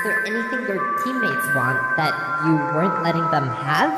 Is there anything your teammates want that you weren't letting them have?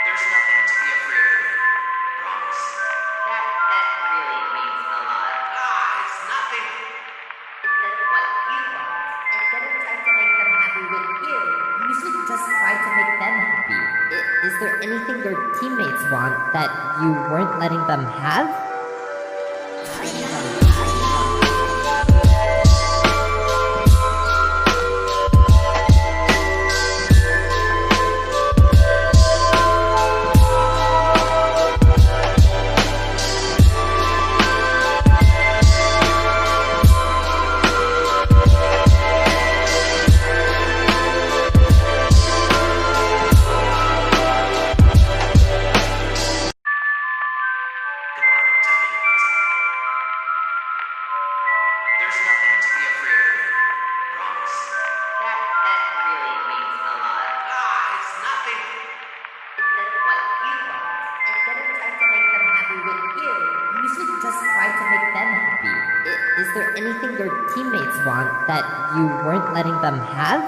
There's nothing to be afraid of. Promise. That really means a lot. It's nothing. It's just what you want. Instead of trying to make them happy with you, You should just try to make them happy. Is there anything your teammates want that you weren't letting them have? Come on, tell me what's up. There's nothing to be afraid of. Promise. that really means a lot. It's nothing. It's just what you want. Instead of trying to make them happy with you, You should just try to make them happy. Is there anything your teammates want that you weren't letting them have?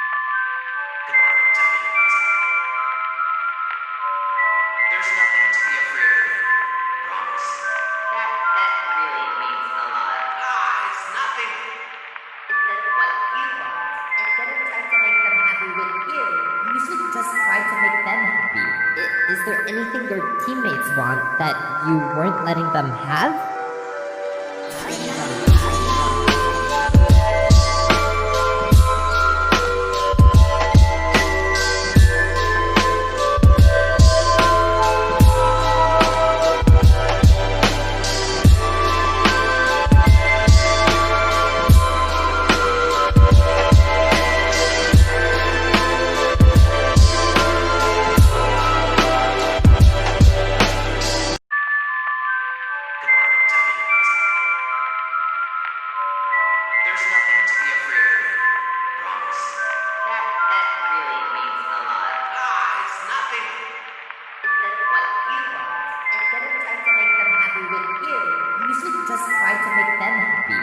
Come on, tell me what's up. There's nothing to be afraid of. Promise. that really means a lot. It's nothing. It's just what you want. Instead of trying to make them happy with you, You should just try to make them happy. Is there anything your teammates want that you weren't letting them have? Come on, tell me what's up. There's nothing to be afraid of. Promise. that really means a lot. It's nothing. It's just what you want. Instead of trying to make them happy with you, You should just try to make them happy.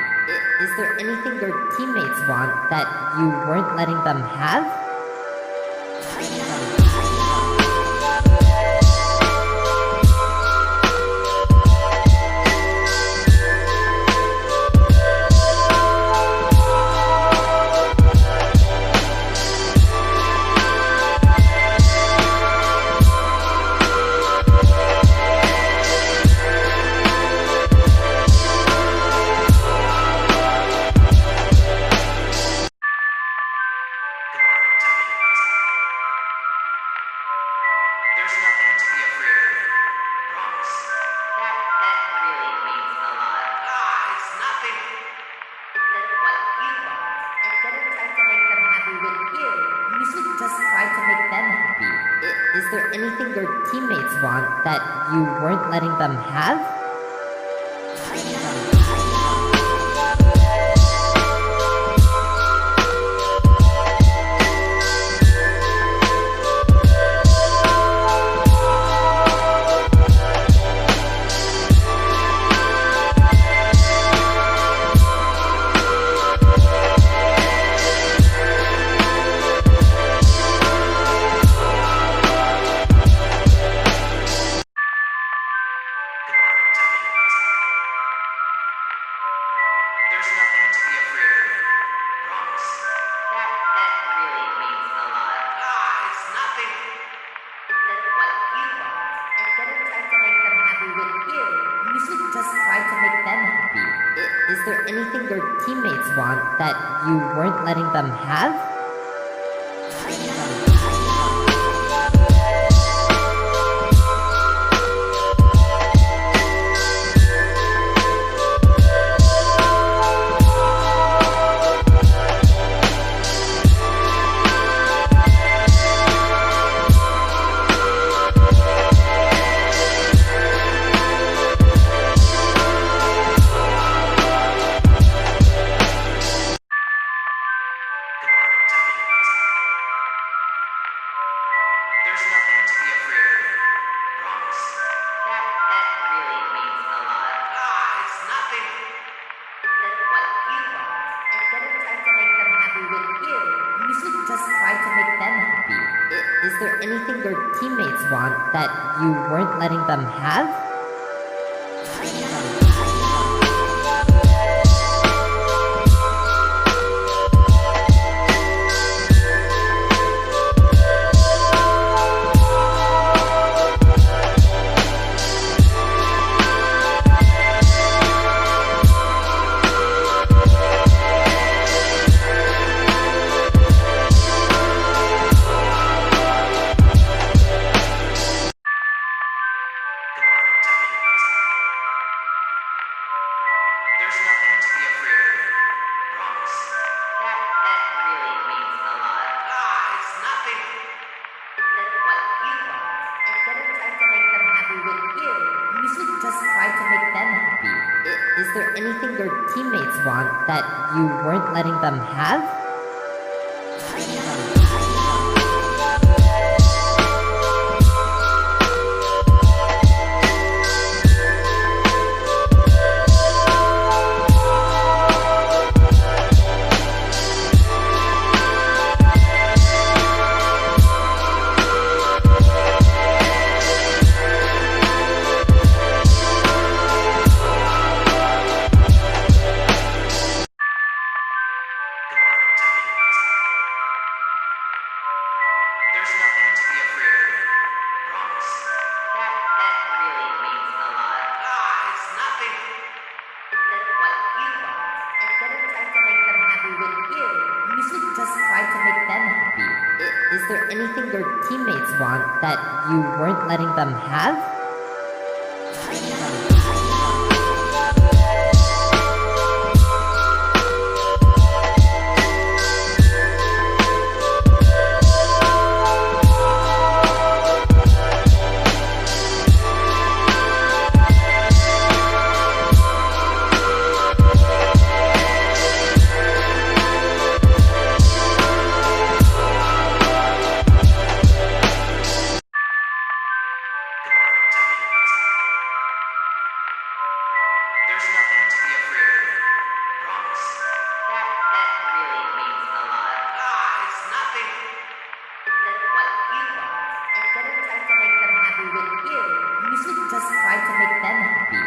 Is there anything your teammates want that you weren't letting them have? Come on, tell me what's up. There's nothing to be afraid of. Promise. that really means a lot. It's nothing. It's just what you want. Instead of trying to make them happy with you, You should just try to make them happy. Is there anything your teammates want that you weren't letting them have? There's nothing to be afraid of. Promise. Is there anything your teammates want that you weren't letting them have? There's nothing to be afraid of. Promise. That really means a lot. It's nothing. Is this what you want? Instead of trying to make them happy with you, You should just try to make them happy. Is there anything your teammates want that you weren't letting them have? Come on, tell me what's up. There's nothing to be afraid of. Promise. that really means a lot. It's nothing. Is this what you want? Instead of trying to make them happy with you, You should just try to make them happy. Is there anything your teammates want that you weren't letting them have? Come on, tell me what's up. There's nothing to be afraid of. Promise. that really means a lot. It's nothing. Is this what you want? Instead of trying to make them happy with you, You should just try to make them happy. Is there anything your teammates want that you weren't letting them have? Come on, tell me what's up. There's nothing to be afraid of. Promise. that really means a lot. It's nothing. Is this what you want? Instead of trying to make them happy with you, You should just try to make them happy.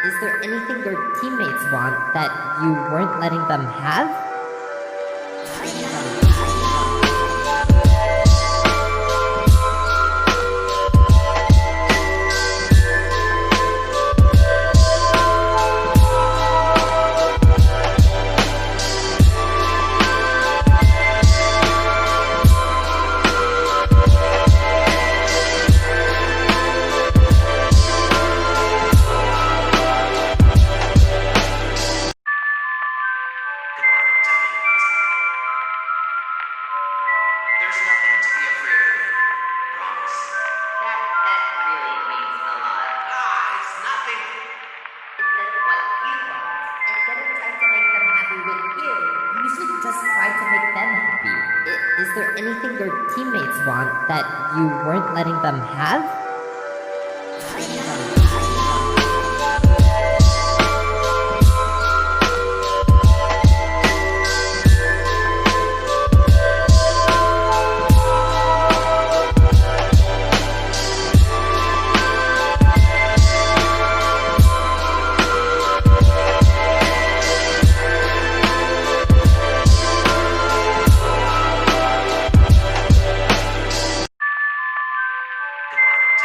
Is there anything your teammates want that you weren't letting them have? Come on, tell me what's up. There's nothing to be afraid of. Promise. that really means a lot. It's nothing. Is this what you want? Instead of trying to make them happy with you, You should just try to make them happy. Is there anything your teammates want that you weren't letting them have? Come on,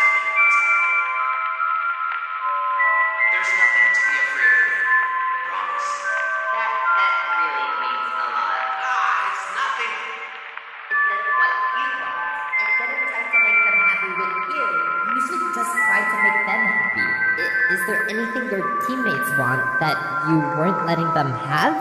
tell me what's up. There's nothing to be afraid of. Promise. That really means a lot. It's nothing. Is this what you want? Instead of trying to make them happy with you, You should just try to make them happy. Is there anything your teammates want that you weren't letting them have?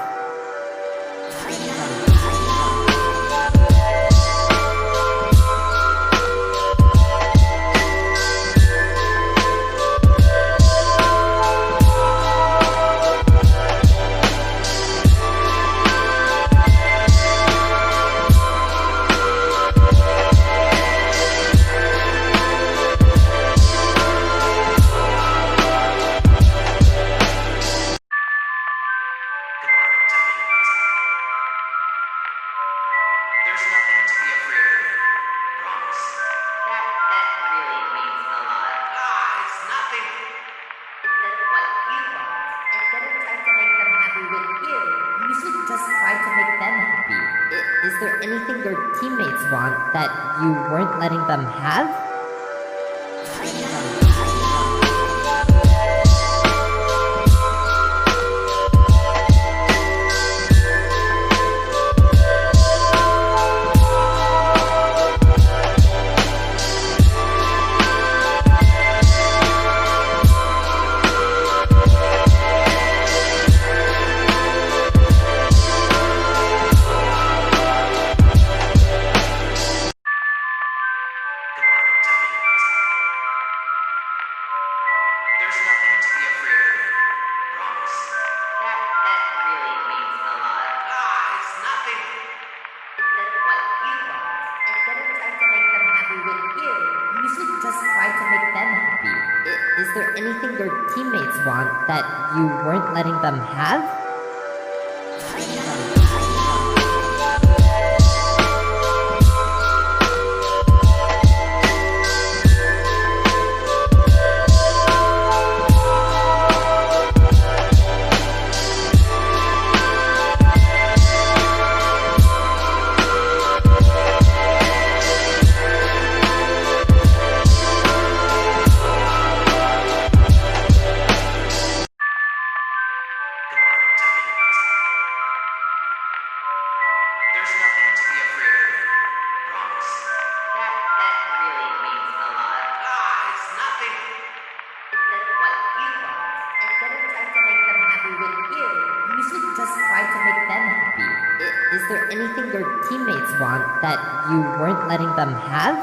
Good morning. there anything your teammates want that you weren't letting them have? Come on, tell me what's up. There's nothing to be afraid of. Promise. That really means a lot. It's nothing. Is this what you want? Instead of trying to make them happy with you, You should just try to make them happy. Is there anything your teammates want that you weren't letting them have? Come on, tell me what's up. There's nothing to be afraid of. Promise. that really means a lot. It's nothing. Is this what you want? Instead of trying to make them happy with you, You should just try to make them happy. Is there anything your teammates want that you weren't letting them have?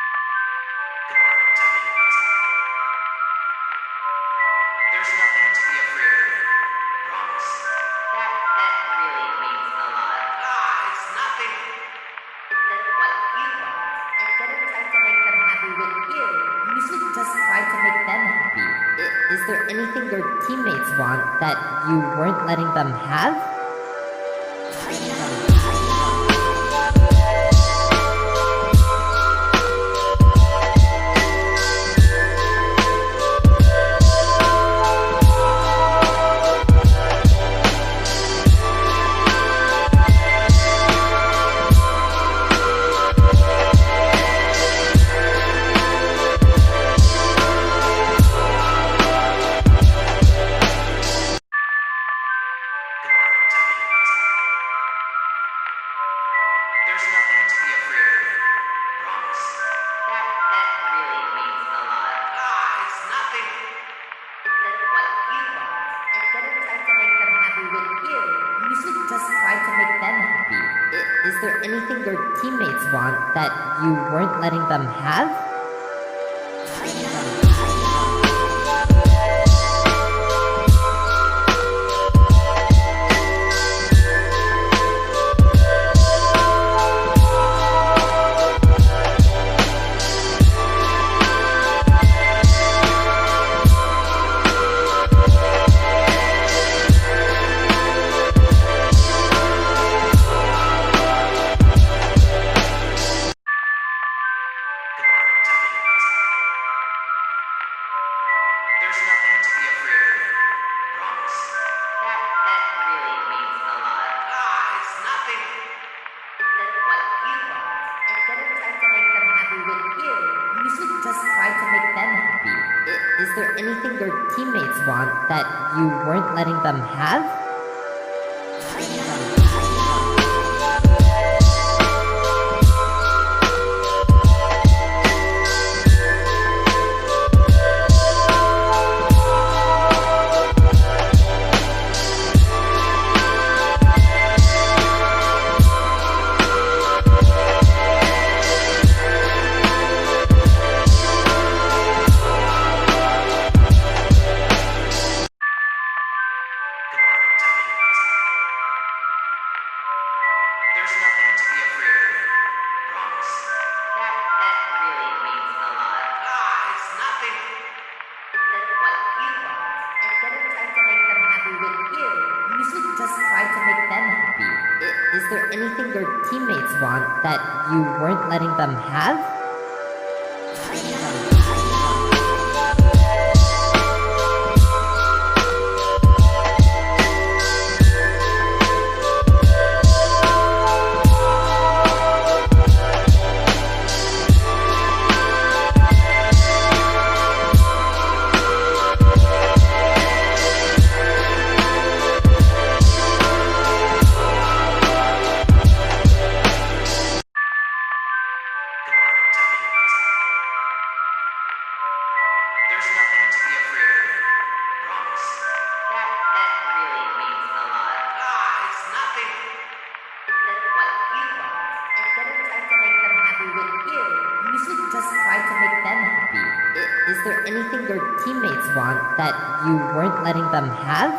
Come on, tell me what's up. There's nothing to be afraid of. Promise. that really means a lot. It's nothing. Is this what you want? Instead of trying to make them happy with you, You should just try to make them happy. Is there anything your teammates want that you weren't letting them have? Come on, tell me what's up. There's nothing to be afraid of. Promise. that really means a lot. It's nothing. Is this what you want? Instead of trying to make them happy with you, You should just try to make them happy. Is there anything your teammates want that you weren't letting them have? Come on, tell me what's up. There's nothing to be afraid of. Promise. It's nothing. Is this what you want? Instead of trying to make them happy with you, you should just try to make them happy with you. Is there anything your teammates want that you weren't letting them have? that really means a lot. Come on, tell me what's up. There's nothing to be afraid of. Promise. Is there anything your teammates want that you weren't letting them have? Come on, You should just try to make them happy. Is there anything your teammates want that you weren't letting them have? Come on, tell me what's up. There's nothing to be afraid of. Promise. That really means a lot. It's nothing. Is this what you want? Instead of trying to make them happy with you, You should just try to make them happy. Is there anything your teammates want that you weren't letting them have?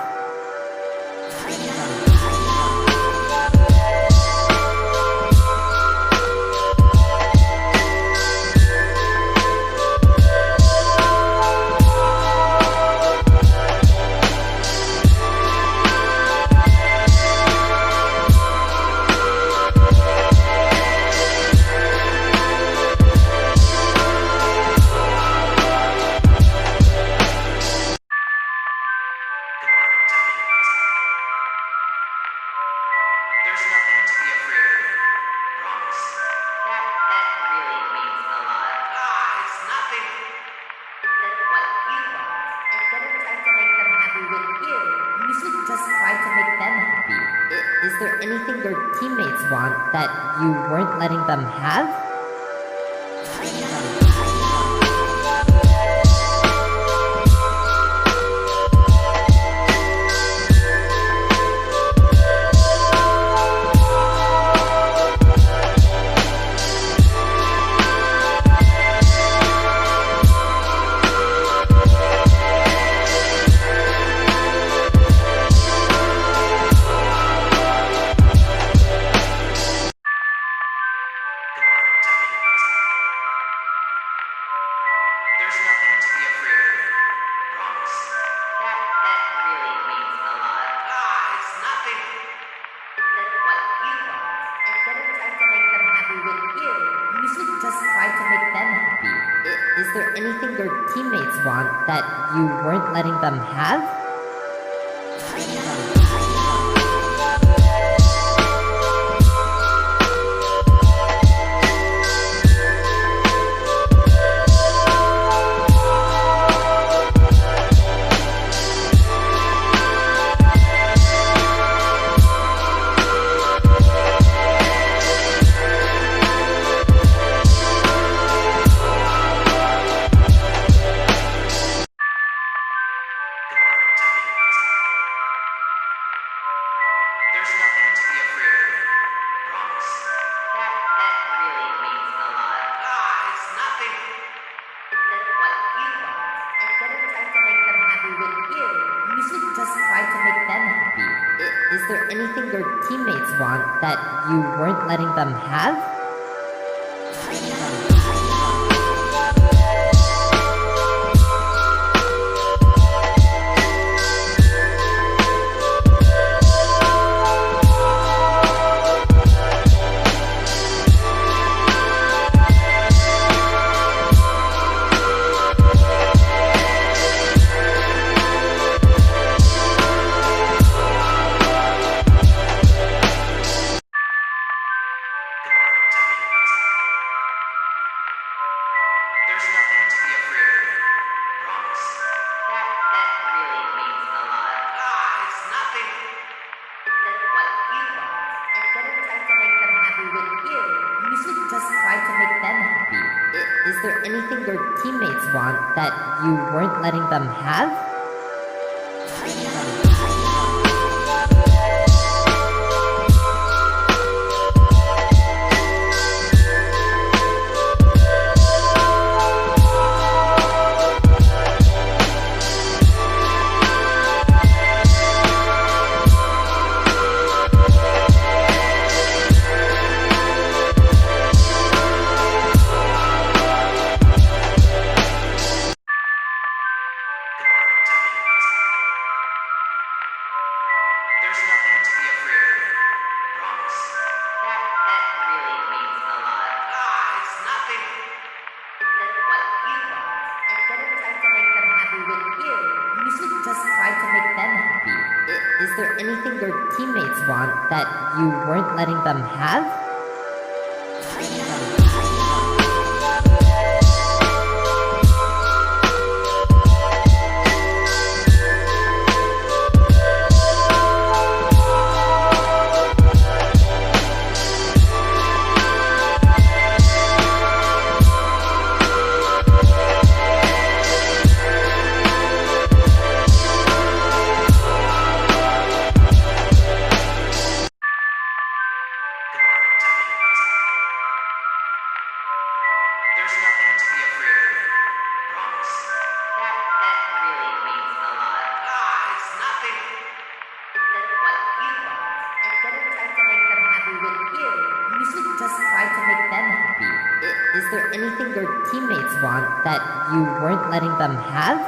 Come on, tell me what's up. There's nothing to be afraid of. Promise. that really means a lot. It's nothing. Is this what you want? Instead of trying to make them happy with you, You should just try to make them happy. Is there anything your teammates want that you weren't letting them have? Come on, tell me what's up. There's nothing to be afraid of. Promise. that really means a lot. It's nothing. Is this what you want? Instead of trying to make them happy with you, You should just try to make them happy. Is there anything your teammates want that you weren't letting them have? Come on, tell me what's up. There's nothing to be afraid of. Promise. that really means a lot. It's nothing. Is this what you want? Instead of trying to make them happy with you, You should just try to make them happy. Is there anything your teammates want that you weren't letting them have? Come on, tell me what's up. There's nothing to be afraid of. Promise. that really means a lot. It's nothing. Is this what you want? Instead of trying to make them happy with you, You should just try to make them happy. Is there anything your teammates want that you weren't letting them have? Come on, tell me what's up. There's Is there anything your teammates want that you weren't letting them have? Come on, tell me what's up. There's nothing to be afraid of. Promise. That really means a lot. It's nothing. Is this what you want? Instead of trying to make them happy with you, You should just try to make them happy. Is there anything your teammates want that you weren't letting them have?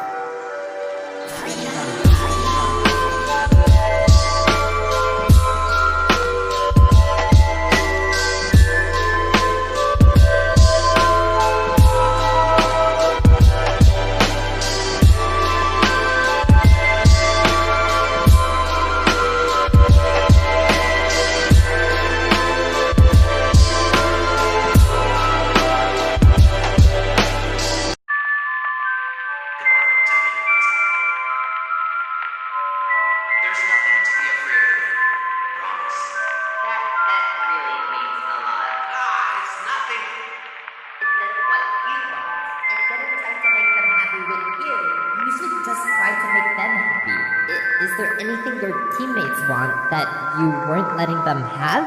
Come on, tell me what's up. There's nothing to be afraid of. Promise. that really means a lot. It's nothing. Is this what you want? Instead of trying to make them happy with you, You should just try to make them happy. Is there anything your teammates want that you weren't letting them have?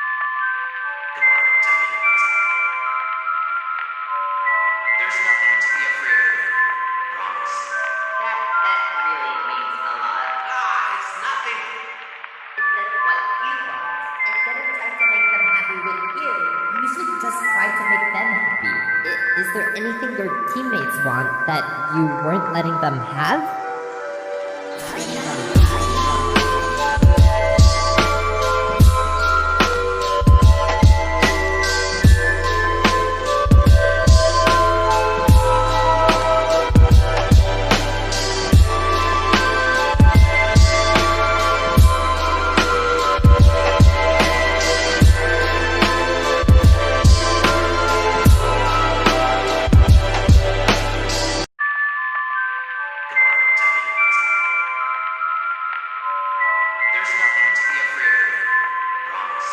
Come on, tell me what's up. There's nothing to be afraid of. Promise. that really means a lot. It's nothing. Is this what you want? Instead of trying to make them happy with you, You should just try to make them happy. Is there anything your teammates want that you weren't letting them have? Come on, tell me what's up. There's nothing to be afraid of. Promise.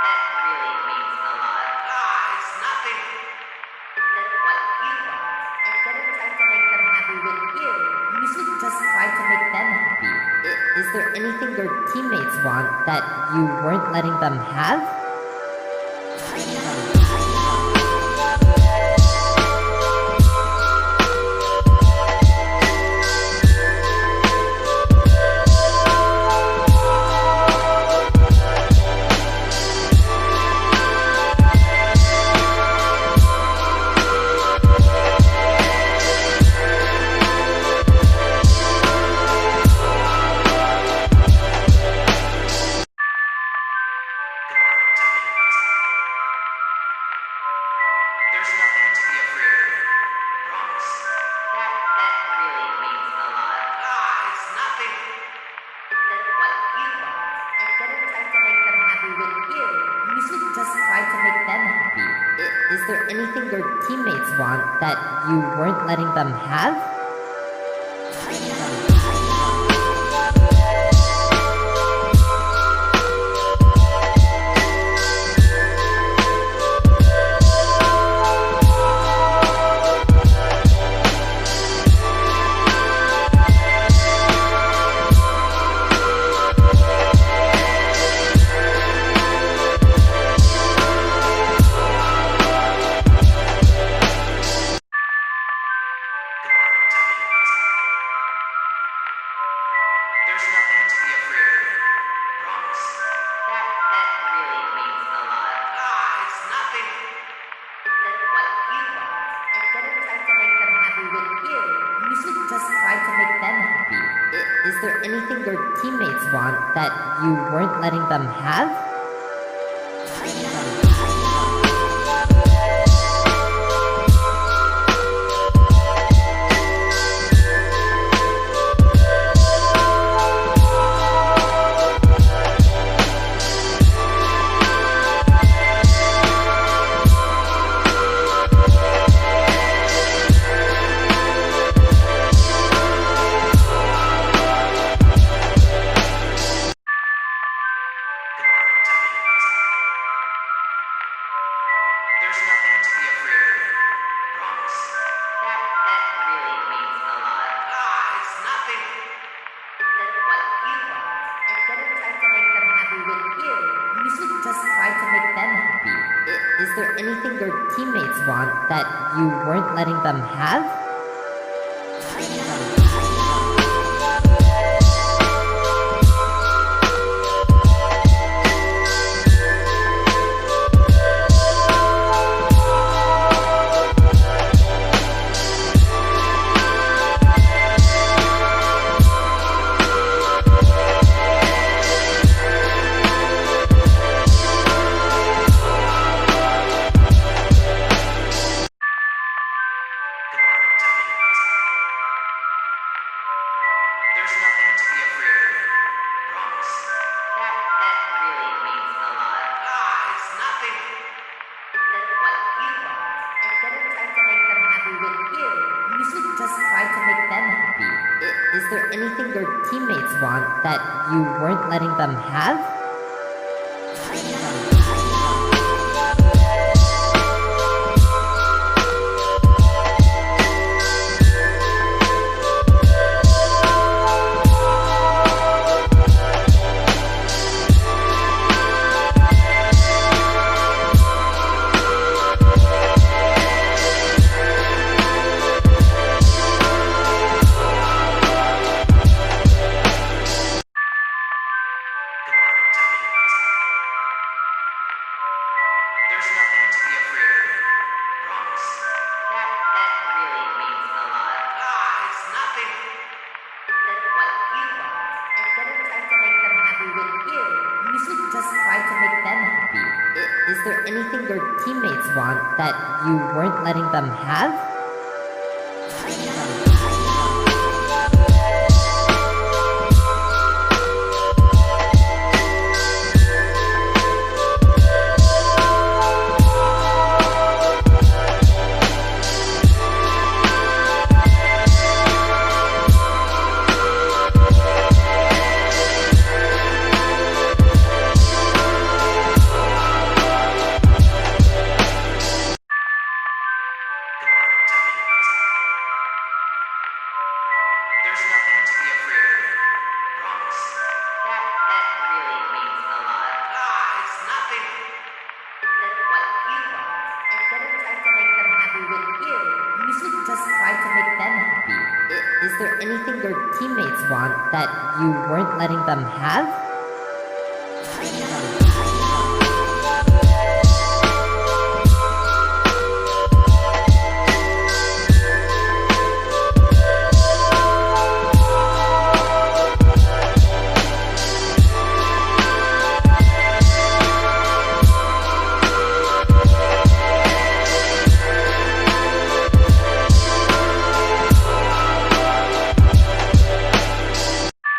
that really means a lot. It's nothing. Is this what you want? Instead of trying to make them happy with you, You should just try to make them happy. Is there anything your teammates want that you weren't letting them have? Come on, tell me what's up. There's nothing to be afraid of. Promise. that really means a lot. It's nothing. Is this what you want? Instead of trying to make them happy with you, You should just try to make them happy. Is there anything your teammates want that you weren't letting them have? There's nothing to be afraid of. Promise. Is there anything your teammates want that you weren't letting them have? There's nothing to be afraid of. Promise. That really means a lot. It's nothing. Is this what you want? Instead of trying to make them happy with you, You should just try to make them happy. Is there anything your teammates want that you weren't letting them have? Come on, tell me what's up. There's nothing to be afraid of. Promise. that really means a lot. It's nothing. Is this what you want? Instead of trying to make them happy with you, You should just try to make them happy. Is there anything your teammates want that you weren't letting them have? Come on, tell me what's up. There's nothing to be afraid of. Promise. that really means a lot. It's nothing. Is this what you want? Instead of trying to make them happy with you, You should just try to make them happy. Is there anything your teammates want that you weren't letting them have? Come on, tell me what's up. There's nothing to be afraid of. Promise. that really means a lot. It's nothing. Is this what you want? Instead of trying to make them happy with you, You should just try to make them happy. Is there anything your teammates want that you weren't letting them have?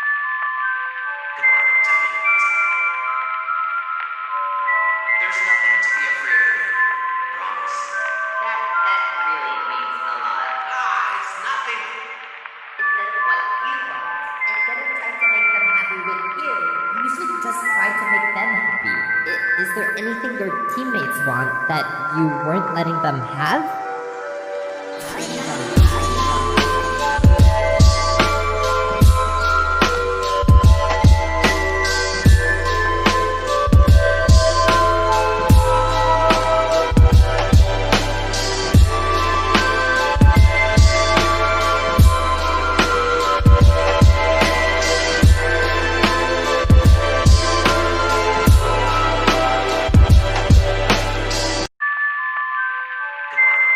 Come on, tell me what's up. There's nothing to be afraid of. Promise. that really means a lot. It's nothing. Is this what you want? Instead of trying to make them happy with you, You should just try to make them happy. Is there anything your teammates want that you weren't letting them have? Come on,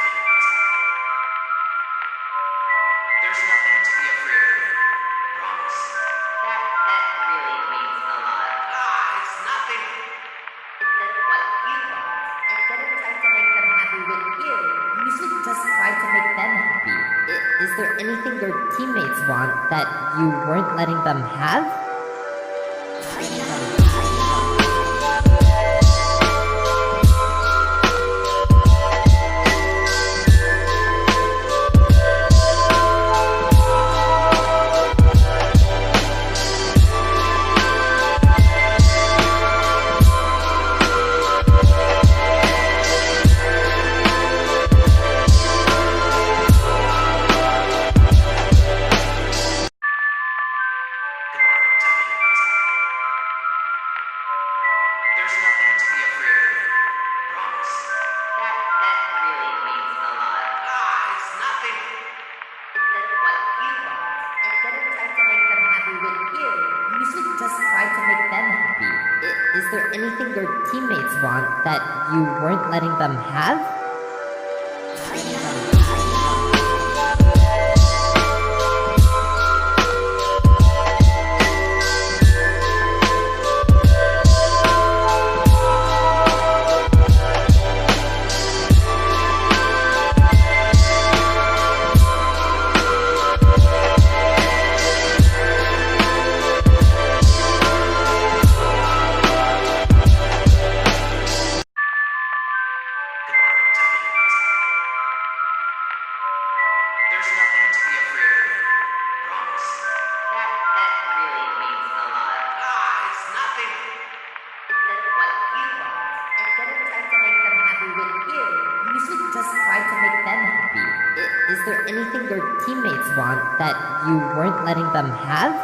make things happen. There's nothing to be afraid of. Promise. That really means a lot. It's nothing. Is this what you want? Instead of trying to make them happy with you, You should just try to make them happy. Is there anything your teammates want that you weren't letting them have? Good morning, Is there anything your teammates want that you weren't letting them have? Come on, tell me what's up. There's nothing to be afraid of. Promise. That really means a lot. It's nothing. Is this what you want? Instead of trying to make them happy with you, You should just try to make them happy. Is there anything your teammates want that you weren't letting them have?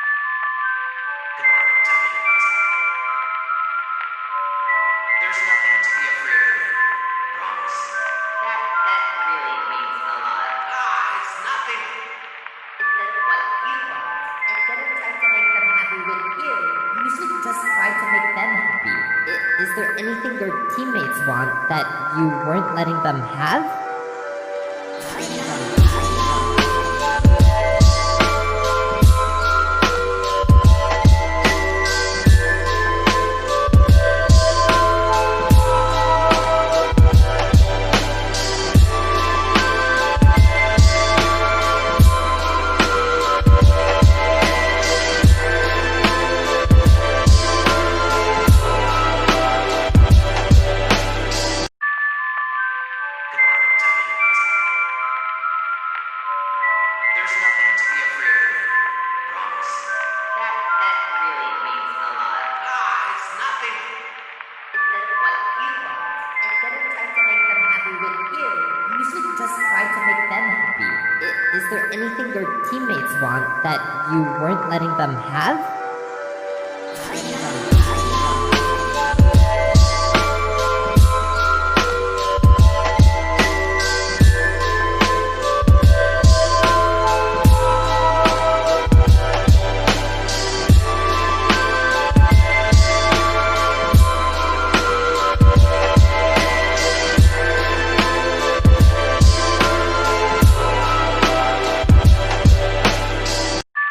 Come on, tell me what's up. There's nothing to be afraid of. Promise. that really means a lot. It's nothing. Is this what you want? Instead of trying to make them happy with you, You should just try to make them happy. Is there anything your teammates want that you weren't letting them have? Come on, tell me what's up. There's nothing to be afraid of. Promise. that really means a lot. It's nothing. Is this what you want? Instead of trying to make them happy with you, You should just try to make them happy. Is there anything your teammates want that you weren't letting them have?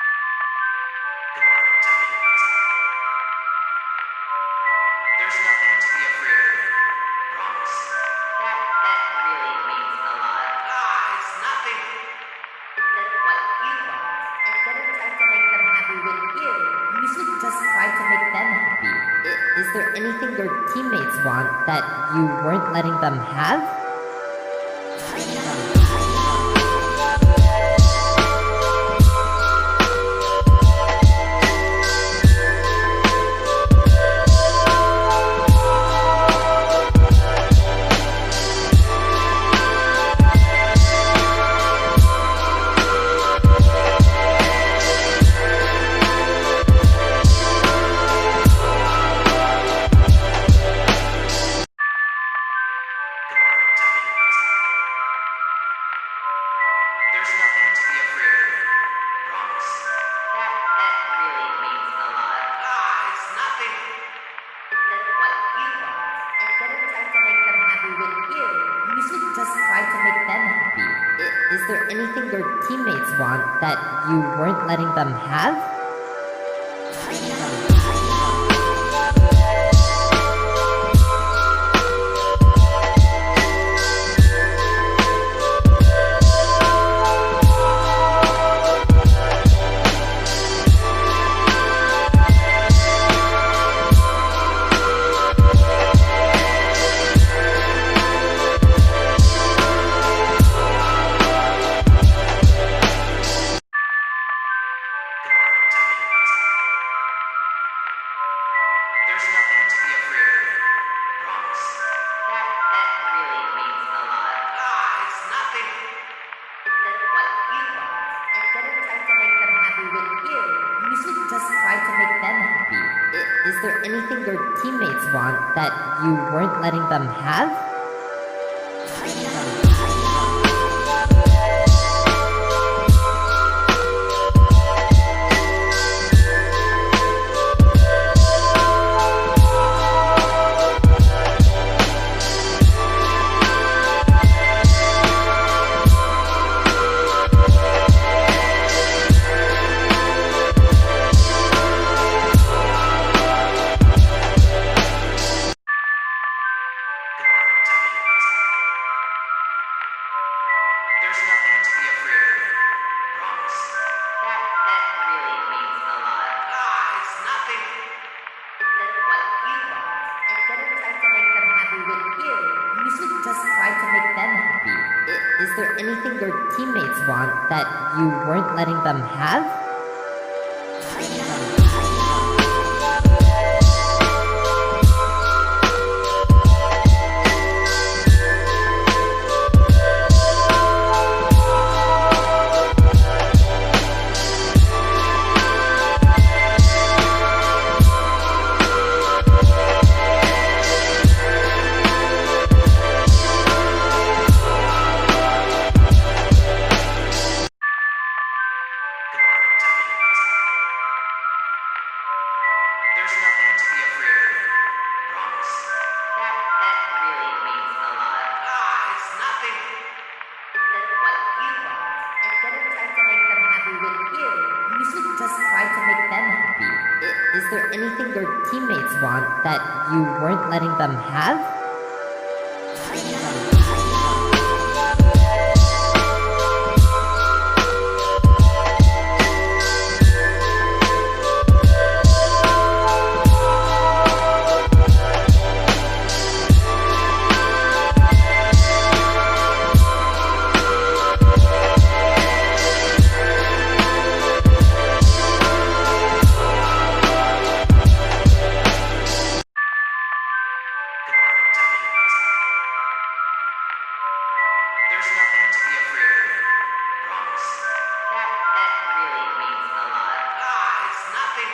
Come on, tell me what's up. There's nothing to be afraid of. Promise. that really means a lot. It's nothing. Is this what you want? Instead of trying to make them happy with you, You should just try to make them happy. Is there anything your teammates want that you weren't letting them have? Come on, tell me what's up. There's nothing to be afraid of. Promise. that really means a lot. It's nothing. Is this what you want? Instead of trying to make them happy with you, You should just try to make them happy. Is there anything your teammates want that you weren't letting them have? Come on, tell me what's up. Is there anything your teammates want that you weren't letting them have? There's nothing to be afraid of. Promise. That really means a lot. It's nothing. Is this what you want? Instead of trying to make them happy with you, You should just try to make them happy. Is there anything your teammates want that you weren't letting them have? Come on, tell me what's up. There's nothing to be afraid of. Promise. that really means a lot. It's nothing. Is this what you want? Instead of trying to make them happy with you, You should just try to make them happy. Is there anything your teammates want that you weren't letting them have? Come on, tell me what's up. There's nothing to be afraid of. Promise. that really means a lot. It's nothing.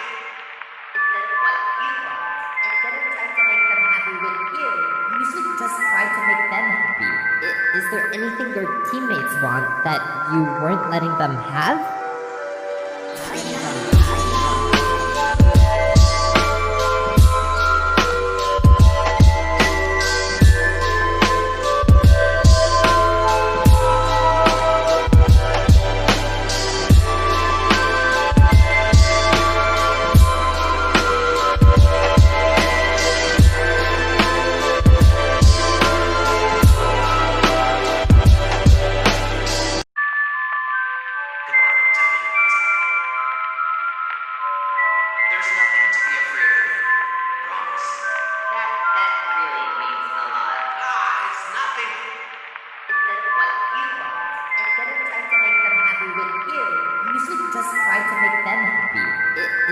Is this what you want? Instead of trying to make them happy with you, You should just try to make them happy. Is there anything your teammates want that you weren't letting them have? Come on, tell me what's up. There's nothing to be afraid of. Promise. that really means a lot. It's nothing. Is this what you want? Instead of trying to make them happy with you, You should just try to make them happy.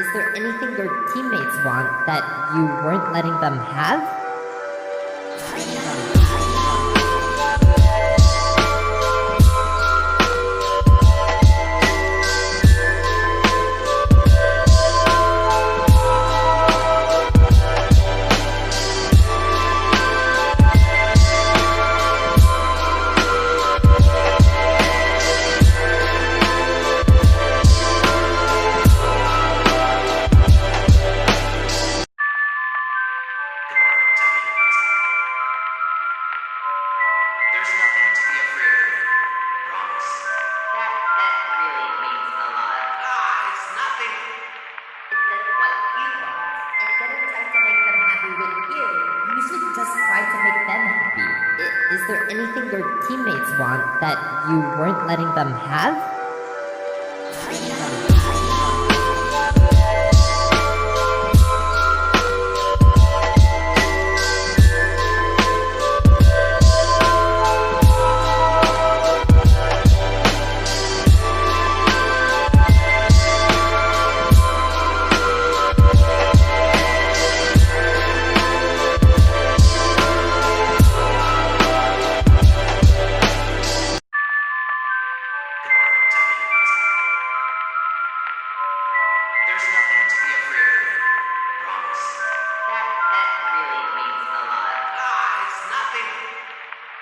Is there anything your teammates want that you weren't letting them have? Come on, tell me what's up. There's nothing to be afraid of. Promise. that really means a lot. It's nothing. Is this what you want? Instead of trying to make them happy with you, You should just try to make them happy. Is there anything your teammates want that you weren't letting them have? Come on, tell me what's up. There's nothing to be afraid of. Promise. Promise. That really means a lot. It's nothing.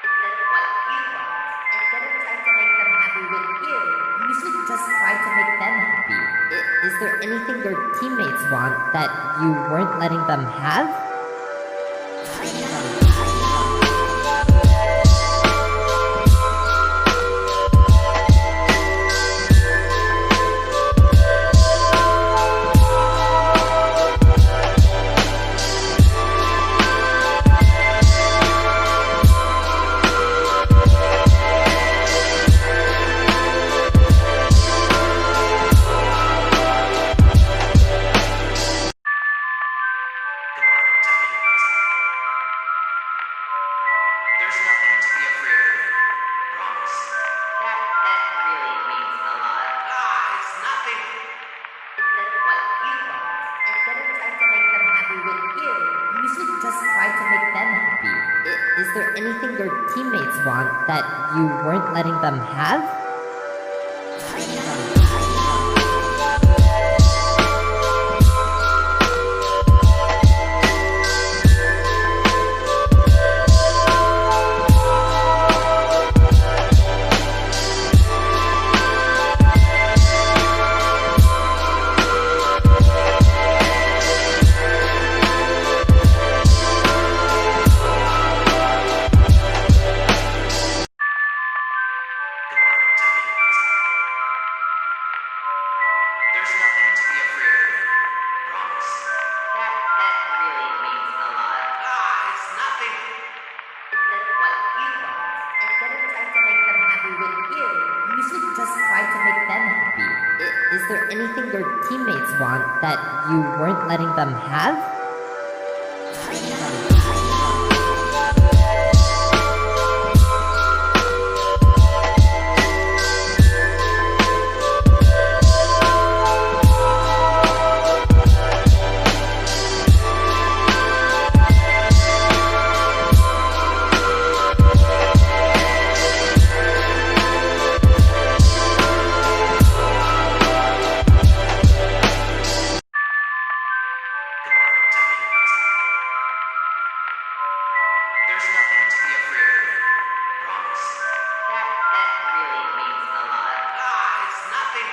Is this what you want? Instead of trying to make them happy with you, You should just try to make them happy. Is there anything your teammates want that you weren't letting them have? Come on, tell me what's up. There's nothing to be afraid of. Promise. that really means a lot. It's nothing. Is this what you want? Instead of trying to make them happy with you, You should just try to make them happy. Is there anything your teammates want that you weren't letting them have? Come on, tell me what's up. There's nothing to be afraid of. Promise. that really means a lot. It's nothing. Is this what you want? Instead of trying to make them happy with you, You should just try to make them happy. Is there anything your teammates want that you weren't letting them have? Come on, tell me what's up. There's nothing to be afraid of. Promise. that really means a lot. It's nothing.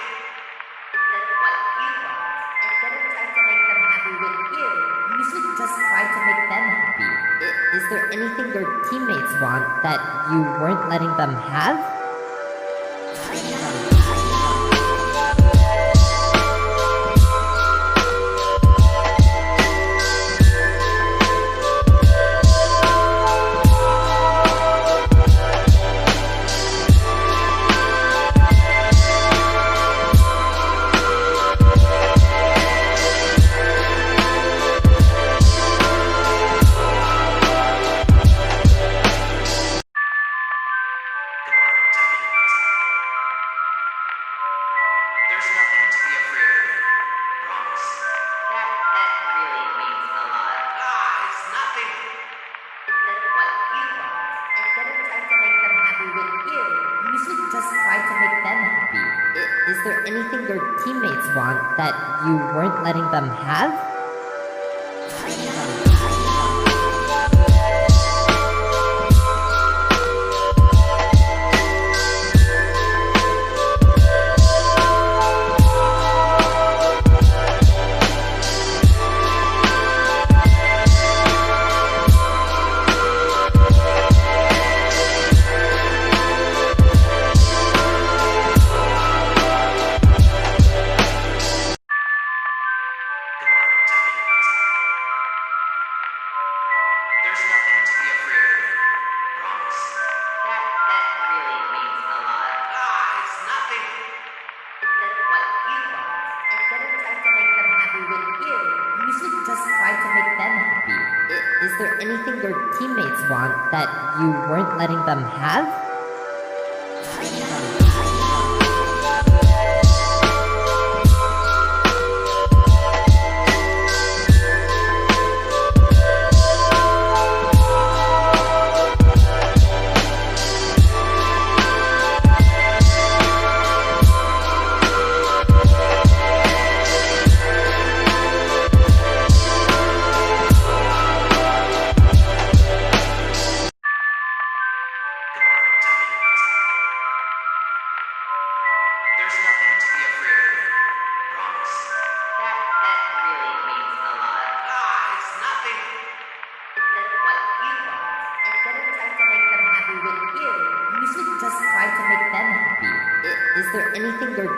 Is this what you want? Instead of trying to make them happy with you, You should just try to make them happy. Is there anything your teammates want that you weren't letting them have? Come on, tell me what's up. There's nothing to be afraid of. Promise. that really means a lot. It's nothing. Is this what you want? Instead of trying to make them happy with you, You should just try to make them happy. Is there anything your teammates want that you weren't letting them have? Come on, tell me what's up. There's nothing to be afraid of. Promise. that really means a lot. It's nothing. Is this what you want? Instead of trying to make them happy with you, You should just try to make them happy. Is there anything your teammates want that you weren't letting them have?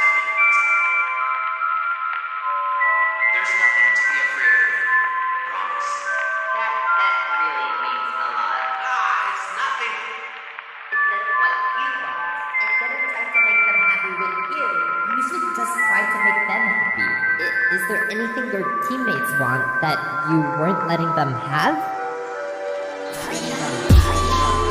Tell me what's up. There's nothing to be afraid of. Promise. That really means a lot. It's nothing. Is this what you want? Instead of trying to make them happy with you, You should just try to make them happy. Is there anything your teammates want that you weren't letting them have? Come on.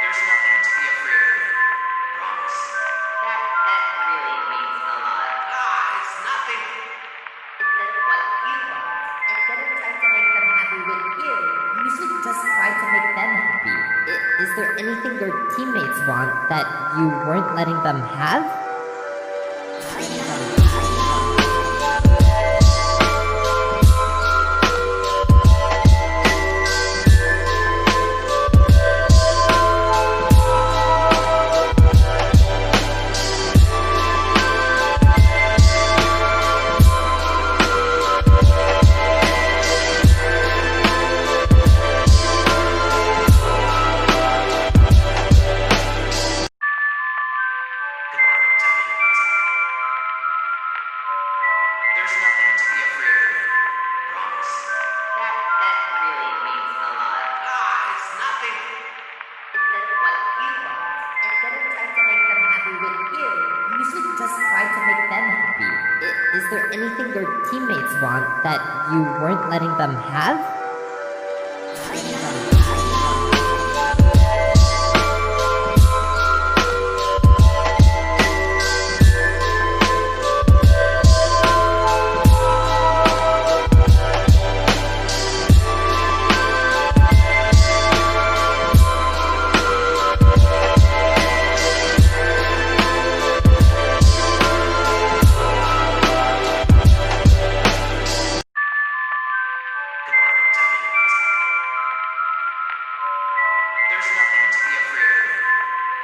There's nothing to be afraid of. Promise. That really means a lot. It's nothing. Instead of what you want, instead of trying to make them happy with you, You should just try to make them happy. Is there anything your teammates want that you weren't letting them have? you. You should just try to make them happy. Is there anything your teammates want that you weren't letting them have? Come on, tell me what's up. There's nothing to be afraid of.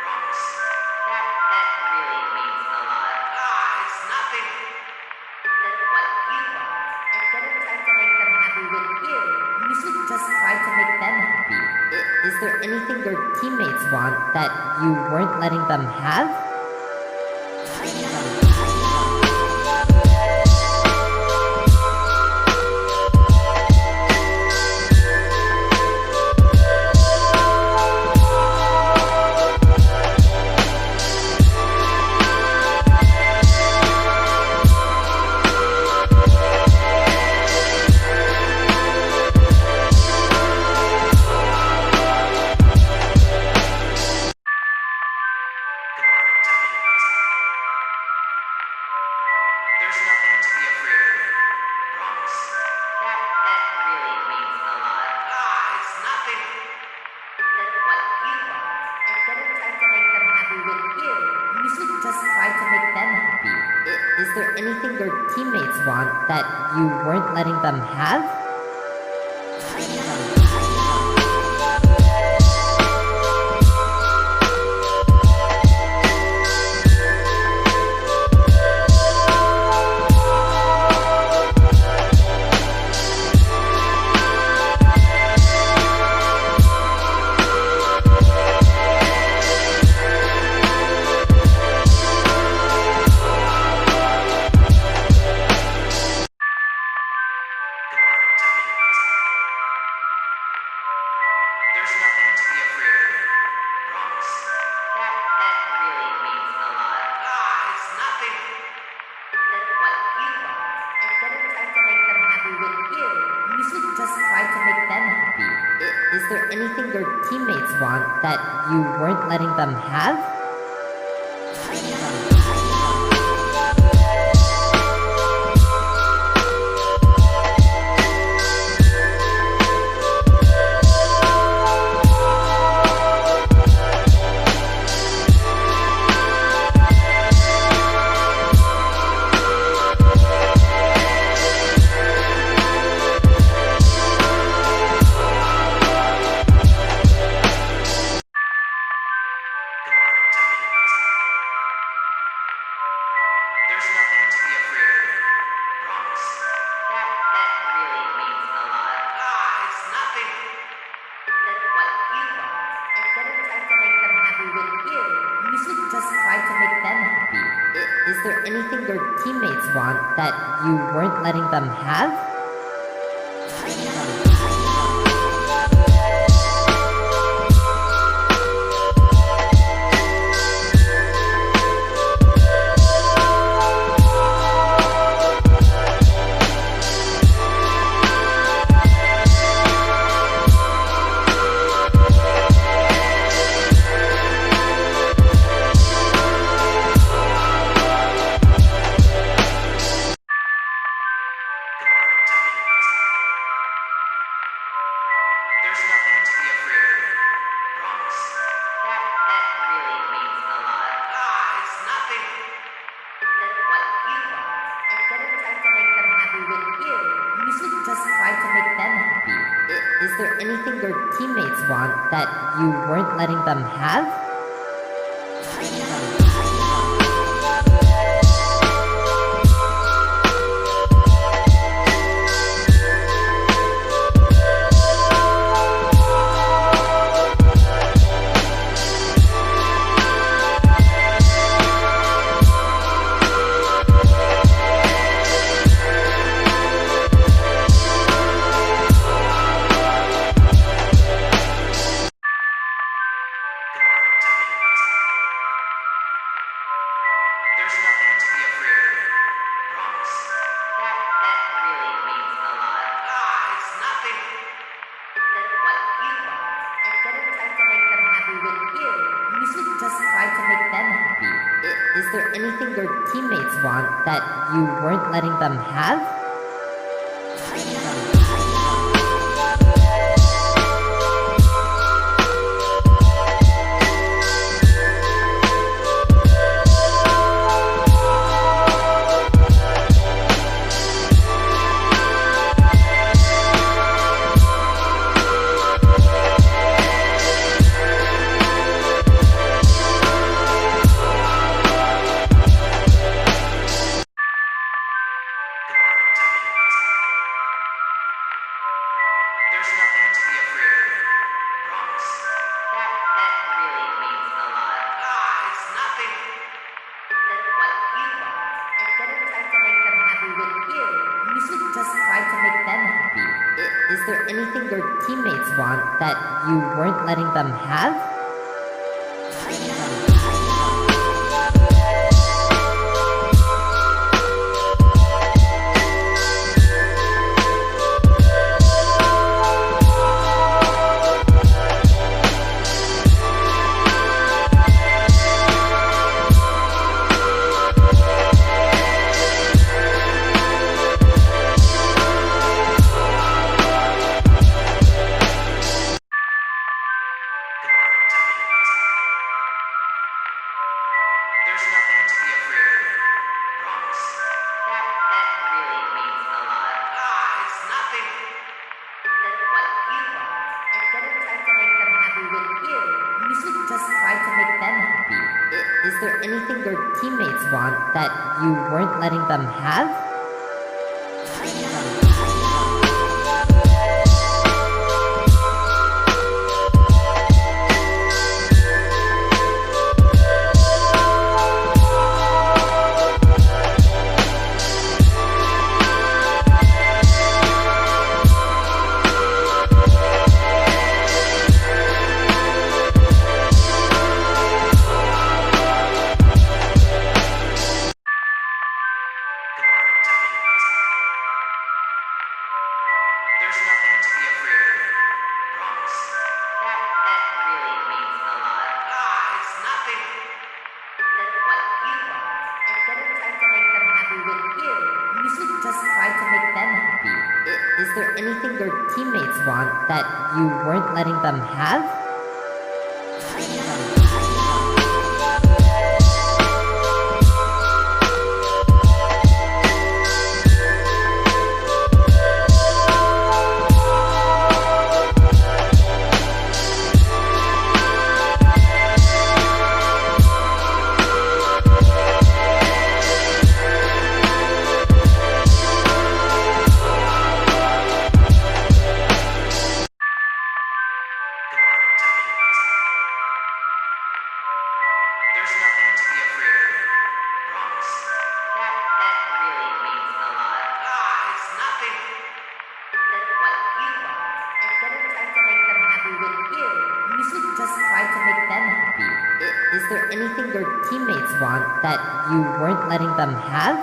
Promise. That really means a lot. It's nothing. It's just what you want. Instead of trying to make them happy with you, You should just try to make them happy. Is there anything your teammates want that you weren't letting them have? Come on, tell me what's up. There's nothing to be afraid of. Promise. that really means a lot. It's nothing. It's just what you want. Instead of trying to make them happy with you, You should just try to make them happy. Is there anything your teammates want that you weren't letting them have? Come on, tell me what's up. There's nothing to be afraid of. Promise. that really means a lot. It's nothing. It's just what you want. Instead of trying to make them happy with you, You should just try to make them happy. Is there anything your teammates want that you weren't letting them have? Come on, tell me what's up. There's nothing to be afraid of. Promise. that really means a lot. It's nothing. It's just what you want. Instead of trying to make them happy with you, You should just try to make them happy. Is there anything your teammates want that you weren't letting them have? Come on, tell me what's up. There's nothing to be afraid of. Promise. that really means a lot. It's nothing. It's just what you want. Instead of trying to make them happy with you, You should just try to make them happy. Is there anything your teammates want that you weren't letting them have? Is there anything your teammates want that you weren't letting them have? Come on, tell me what's up. There's nothing to be afraid of. Promise. That really means a lot. It's nothing. Is this what you want? Instead of trying to make them happy with you, You should just try to make them happy. Is there anything your teammates want that you weren't letting them have? Come on, tell me what's up. There's nothing to be afraid of. Promise. that really means a lot. It's nothing. Is this what you want? Instead of trying to make them happy with you, You should just try to make them happy. Is there anything your teammates want that you weren't letting them have? Come on, tell me what's up. There's nothing to be afraid of. Promise. that really means a lot. It's nothing. Is this what you want? Instead of trying to make them happy with you, You should just try to make them happy. Is there anything your teammates want that you weren't letting them have? Come on, tell me what's up. There's nothing to be afraid of. Promise. that really means a lot. It's nothing. Is this what you want? Instead of trying to make them happy with you, You should just try to make them happy. Is there anything your teammates want that you weren't letting them have?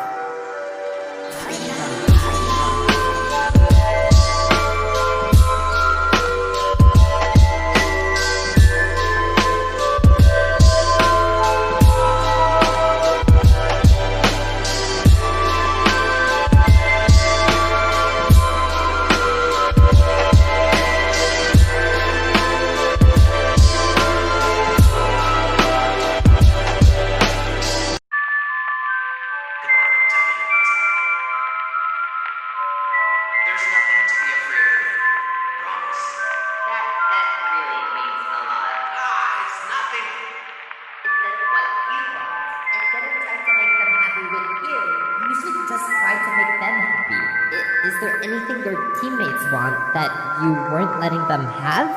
Come on, tell me what's up. There's nothing to be afraid of. Promise. that really means a lot. It's nothing. Is this what you want? Instead of trying to make them happy with you, You should just try to make them happy. Is there anything your teammates want that you weren't letting them have?